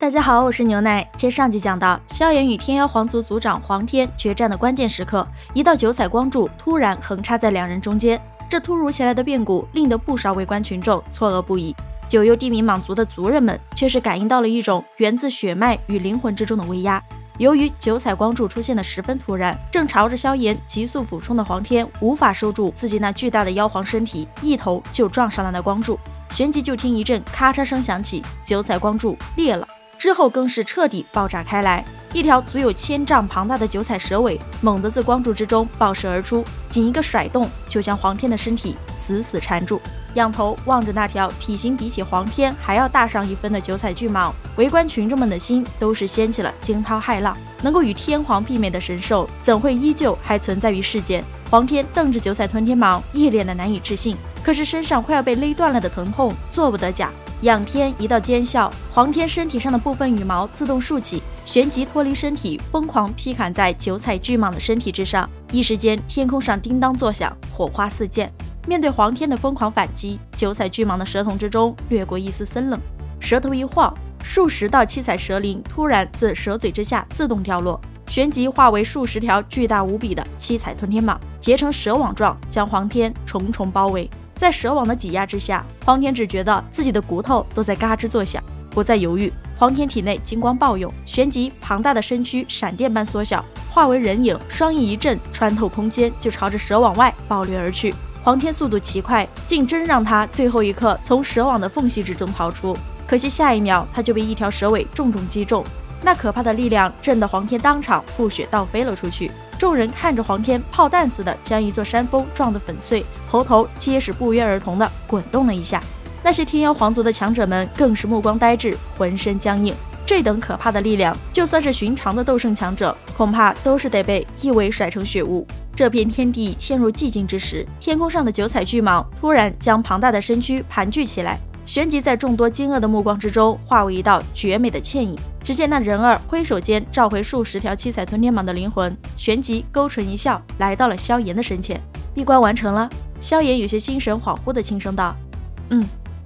大家好，我是牛奶。接上集讲到，萧炎与天妖皇族族长黄天决战的关键时刻，一道九彩光柱突然横插在两人中间。这突如其来的变故，令得不少围观群众错愕不已。九幽地冥蟒族的族人们却是感应到了一种源自血脉与灵魂之中的威压。由于九彩光柱出现的十分突然，正朝着萧炎急速俯冲的黄天无法收住自己那巨大的妖皇身体，一头就撞上了那光柱。旋即就听一阵咔嚓声响起，九彩光柱裂了。之后更是彻底爆炸开来，一条足有1000丈庞大的九彩蛇尾猛地自光柱之中爆射而出，仅一个甩动就将黄天的身体死死缠住。仰头望着那条体型比起黄天还要大上一分的九彩巨蟒，围观群众们的心都是掀起了惊涛骇浪。能够与天皇媲美的神兽，怎会依旧还存在于世间？黄天瞪着九彩吞天蟒，一脸的难以置信，可是身上快要被勒断了的疼痛做不得假。仰天一道尖笑，黄天身体上的部分羽毛自动竖起，旋即脱离身体，疯狂劈砍在九彩巨蟒的身体之上。一时间，天空上叮当作响，火花四溅。面对黄天的疯狂反击，九彩巨蟒的舌头之中掠过一丝森冷，舌头一晃，数十道七彩蛇鳞突然自蛇嘴之下自动掉落，旋即化为数十条巨大无比的七彩吞天蟒，结成蛇网状，将黄天重重包围。在蛇网的挤压之下，黄天只觉得自己的骨头都在嘎吱作响，不再犹豫。黄天体内金光暴涌，旋即庞大的身躯闪电般缩小，化为人影，双翼一震，穿透空间就朝着蛇网外暴掠而去。黄天速度奇快，竟真让他最后一刻从蛇网的缝隙之中逃出。可惜下一秒他就被一条蛇尾重重击中，那可怕的力量震得黄天当场吐血倒飞了出去。众人看着黄天炮弹似的将一座山峰撞得粉碎，喉头皆是不约而同地滚动了一下。那些天妖皇族的强者们更是目光呆滞，浑身僵硬。这等可怕的力量，就算是寻常的斗圣强者，恐怕都是得被一尾甩成血雾。这片天地陷入寂静之时，天空上的九彩巨蟒突然将庞大的身躯盘踞起来，旋即在众多惊愕的目光之中化为一道绝美的倩影。只见那人儿挥手间召回数十条七彩吞天蟒的灵魂，旋即勾唇一笑，来到了萧炎的身前。闭关完成了。萧炎有些心神恍惚的轻声道：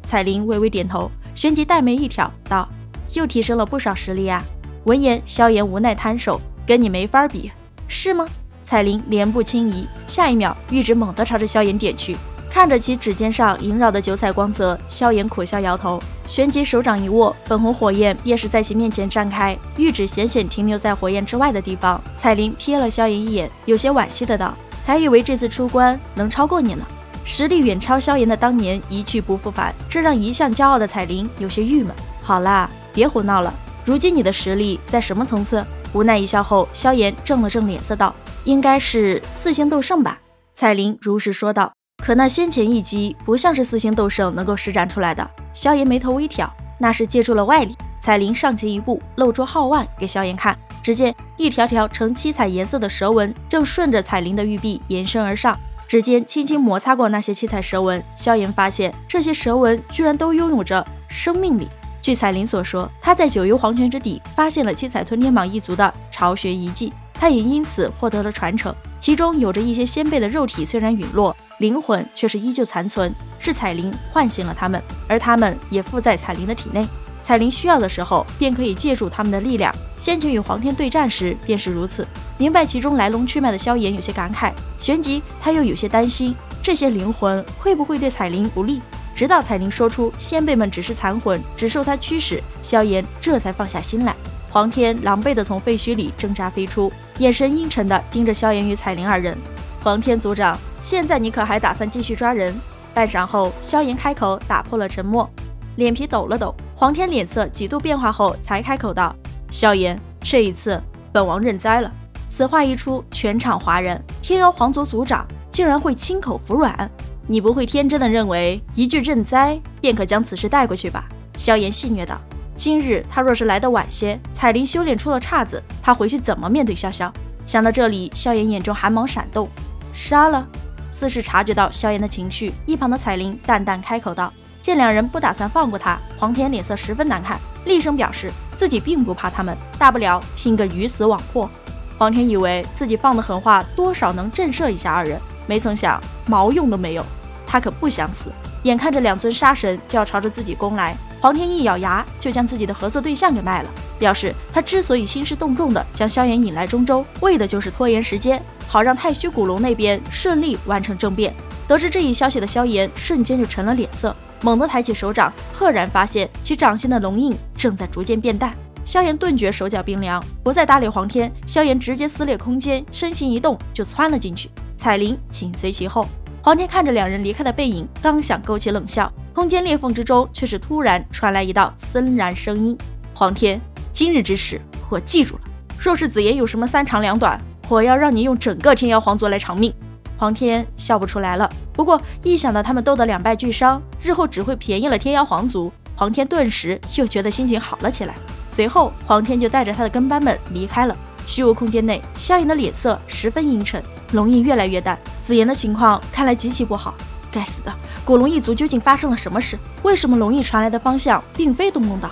彩铃微微点头，旋即黛眉一挑道：又提升了不少实力啊。闻言，萧炎无奈摊手：跟你没法比。是吗？彩铃脸部轻移，下一秒玉指猛地朝着萧炎点去。看着其指尖上萦绕的九彩光泽，萧炎苦笑摇头，旋即手掌一握，粉红火焰便是在其面前绽开，玉指险险停留在火焰之外的地方。彩铃瞥了萧炎一眼，有些惋惜的道：还以为这次出关能超过你呢。实力远超萧炎的当年一去不复返，这让一向骄傲的彩铃有些郁闷。好啦，别胡闹了，如今你的实力在什么层次？无奈一笑后，萧炎正了正脸色道：应该是4星斗圣吧。彩铃如实说道。可那先前一击不像是4星斗圣能够施展出来的。萧炎眉头微挑，那是借助了外力。彩铃上前一步，露出皓腕给萧炎看，只见一条条呈七彩颜色的蛇纹正顺着彩铃的玉臂延伸而上，指尖轻轻摩擦过那些七彩蛇纹，萧炎发现这些蛇纹居然都拥有着生命力。据彩铃所说，他在九幽黄泉之底发现了七彩吞天蟒一族的巢穴遗迹，他也因此获得了传承，其中有着一些先辈的肉体虽然陨落，灵魂却是依旧残存，是彩铃唤醒了他们，而他们也附在彩铃的体内。彩铃需要的时候便可以借助他们的力量，先前与黄天对战时便是如此。明白其中来龙去脉的萧炎有些感慨，旋即他又有些担心，这些灵魂会不会对彩铃不利？直到彩铃说出先辈们只是残魂，只受他驱使，萧炎这才放下心来。黄天狼狈地从废墟里挣扎飞出，眼神阴沉地盯着萧炎与彩铃二人。黄天族长，现在你可还打算继续抓人？半晌后，萧炎开口打破了沉默，脸皮抖了抖。黄天脸色几度变化后才开口道：萧炎，这一次本王认栽了。此话一出，全场哗然，天妖皇族族长竟然会亲口服软？你不会天真的认为一句认栽便可将此事带过去吧？萧炎戏谑道。今日他若是来得晚些，彩铃修炼出了岔子，他回去怎么面对潇潇？想到这里，萧炎眼中寒芒闪动。杀了？似是察觉到萧炎的情绪，一旁的彩铃淡淡开口道。见两人不打算放过他，黄天脸色十分难看，厉声表示自己并不怕他们，大不了拼个鱼死网破。黄天以为自己放的狠话多少能震慑一下二人，没曾想毛用都没有，他可不想死。眼看着2尊杀神就要朝着自己攻来，黄天一咬牙就将自己的合作对象给卖了，表示他之所以兴师动众的将萧炎引来中州，为的就是拖延时间，好让太虚古龙那边顺利完成政变。得知这一消息的萧炎瞬间就沉了脸色，猛地抬起手掌，赫然发现其掌心的龙印正在逐渐变淡。萧炎顿觉手脚冰凉，不再搭理黄天，萧炎直接撕裂空间，身形一动就窜了进去，彩铃紧随其后。黄天看着两人离开的背影，刚想勾起冷笑，空间裂缝之中却是突然传来一道森然声音：“黄天，今日之事我记住了，若是子言有什么三长两短，我要让你用整个天妖皇族来偿命。”黄天笑不出来了，不过一想到他们斗得两败俱伤，日后只会便宜了天妖皇族，黄天顿时又觉得心情好了起来。随后黄天就带着他的跟班们离开了。虚无空间内，萧炎的脸色十分阴沉，龙印越来越淡。子言的情况看来极其不好，该死的，古龙一族究竟发生了什么事？为什么龙印传来的方向并非东宫岛？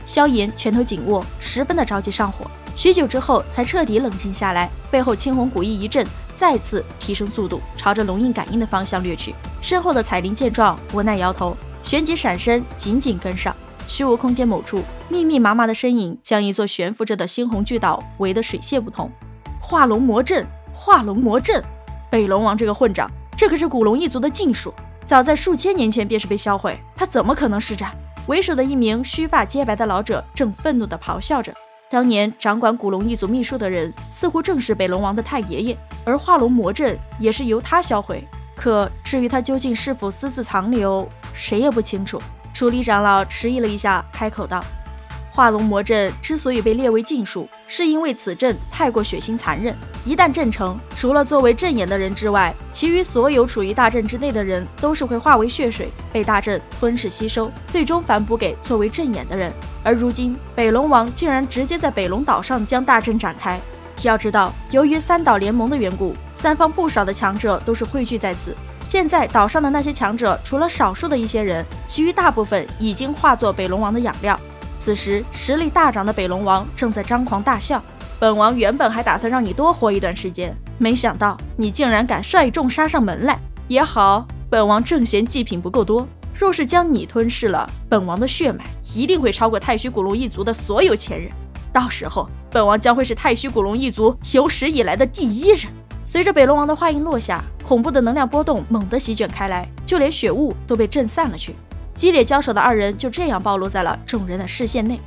萧炎拳头紧握，十分的着急上火。许久之后才彻底冷静下来，背后青红古翼一震，再次提升速度，朝着龙印感应的方向掠去。身后的彩铃见状，无奈摇头，旋即闪身，紧紧跟上。虚无空间某处，密密麻麻的身影将一座悬浮着的猩红巨岛围得水泄不通。化龙魔阵，化龙魔阵！北龙王这个混账，这可是古龙一族的禁术，早在数千年前便是被销毁，他怎么可能施展？为首的一名须发皆白的老者正愤怒地咆哮着。当年掌管古龙一族秘术的人，似乎正是北龙王的太爷爷，而化龙魔阵也是由他销毁。可至于他究竟是否私自藏留，谁也不清楚。楚离长老迟疑了一下，开口道：“化龙魔阵之所以被列为禁术，是因为此阵太过血腥残忍，一旦阵成，除了作为阵眼的人之外，其余所有处于大阵之内的人都是会化为血水，被大阵吞噬吸收，最终反哺给作为阵眼的人。而如今北龙王竟然直接在北龙岛上将大阵展开。要知道，由于三岛联盟的缘故，三方不少的强者都是汇聚在此。现在岛上的那些强者，除了少数的一些人，其余大部分已经化作北龙王的养料。此时实力大涨的北龙王正在张狂大笑，本王原本还打算让你多活一段时间，没想到你竟然敢率众杀上门来。也好，本王正嫌祭品不够多，若是将你吞噬了，本王的血脉一定会超过太虚古龙一族的所有前人，到时候本王将会是太虚古龙一族有史以来的第一人。随着北龙王的话音落下，恐怖的能量波动猛地席卷开来，就连雪雾都被震散了去。激烈交手的二人就这样暴露在了众人的视线内。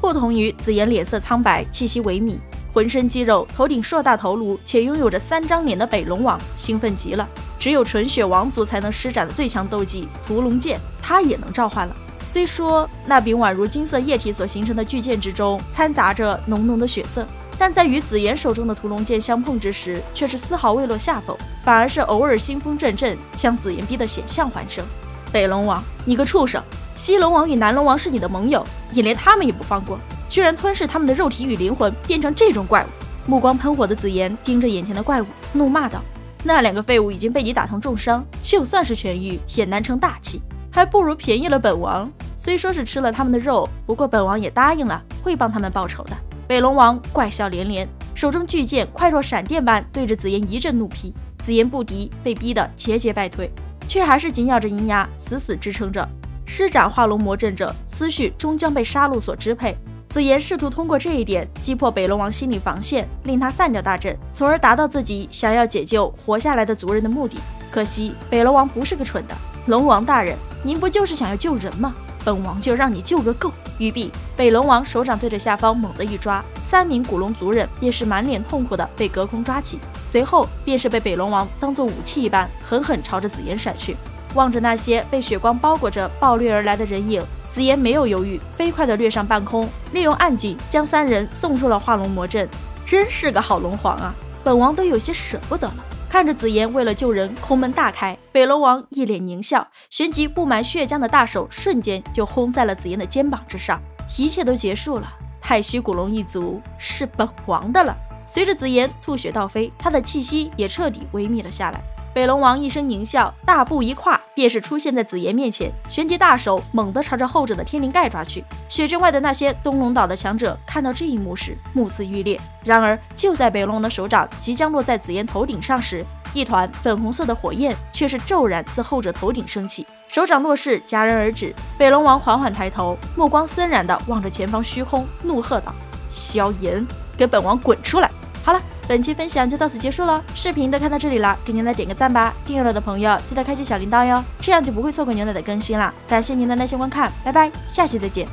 不同于紫妍脸色苍白，气息萎靡，浑身肌肉，头顶硕大头颅，且拥有着3张脸的北龙王兴奋极了。只有纯血王族才能施展的最强斗技屠龙剑，他也能召唤了。虽说那柄宛如金色液体所形成的巨剑之中掺杂着浓浓的血色，但在与紫妍手中的屠龙剑相碰之时，却是丝毫未落下风，反而是偶尔腥风阵阵，将紫妍逼得险象环生。北龙王，你个畜生！西龙王与南龙王是你的盟友，你连他们也不放过，居然吞噬他们的肉体与灵魂，变成这种怪物！目光喷火的紫妍盯着眼前的怪物，怒骂道：“那2个废物已经被你打成重伤，就算是痊愈，也难成大器，还不如便宜了本王。虽说是吃了他们的肉，不过本王也答应了，会帮他们报仇的。”北龙王怪笑连连，手中巨剑快若闪电般对着紫妍一阵怒劈。紫妍不敌，被逼得节节败退，却还是紧咬着银牙，死死支撑着。施展化龙魔阵者，思绪终将被杀戮所支配。紫妍试图通过这一点击破北龙王心理防线，令他散掉大阵，从而达到自己想要解救活下来的族人的目的。可惜北龙王不是个蠢的，龙王大人，您不就是想要救人吗？本王就让你救个够！于毕，北龙王手掌对着下方猛地一抓，3名古龙族人便是满脸痛苦的被隔空抓起，随后便是被北龙王当作武器一般狠狠朝着紫妍甩去。望着那些被血光包裹着暴掠而来的人影，紫妍没有犹豫，飞快地掠上半空，利用暗劲将3人送出了化龙魔阵。真是个好龙皇啊！本王都有些舍不得了。看着紫妍为了救人空门大开，北龙王一脸狞笑，旋即布满血浆的大手瞬间就轰在了紫妍的肩膀之上。一切都结束了，太虚古龙一族是本王的了。随着紫妍吐血倒飞，他的气息也彻底萎靡了下来。北龙王一声狞笑，大步一跨，便是出现在紫妍面前，旋即大手猛地朝着后者的天灵盖抓去。血阵外的那些东龙岛的强者看到这一幕时，目眦欲裂。然而就在北龙王的手掌即将落在紫妍头顶上时，一团粉红色的火焰却是骤然自后者头顶升起，手掌落势，戛然而止。北龙王缓缓抬头，目光森然地望着前方虚空，怒喝道：“萧炎，给本王滚出来！”好了，本期分享就到此结束了。视频都看到这里了，给您来点个赞吧。订阅了的朋友记得开启小铃铛哟，这样就不会错过牛奶的更新了。感谢您的耐心观看，拜拜，下期再见。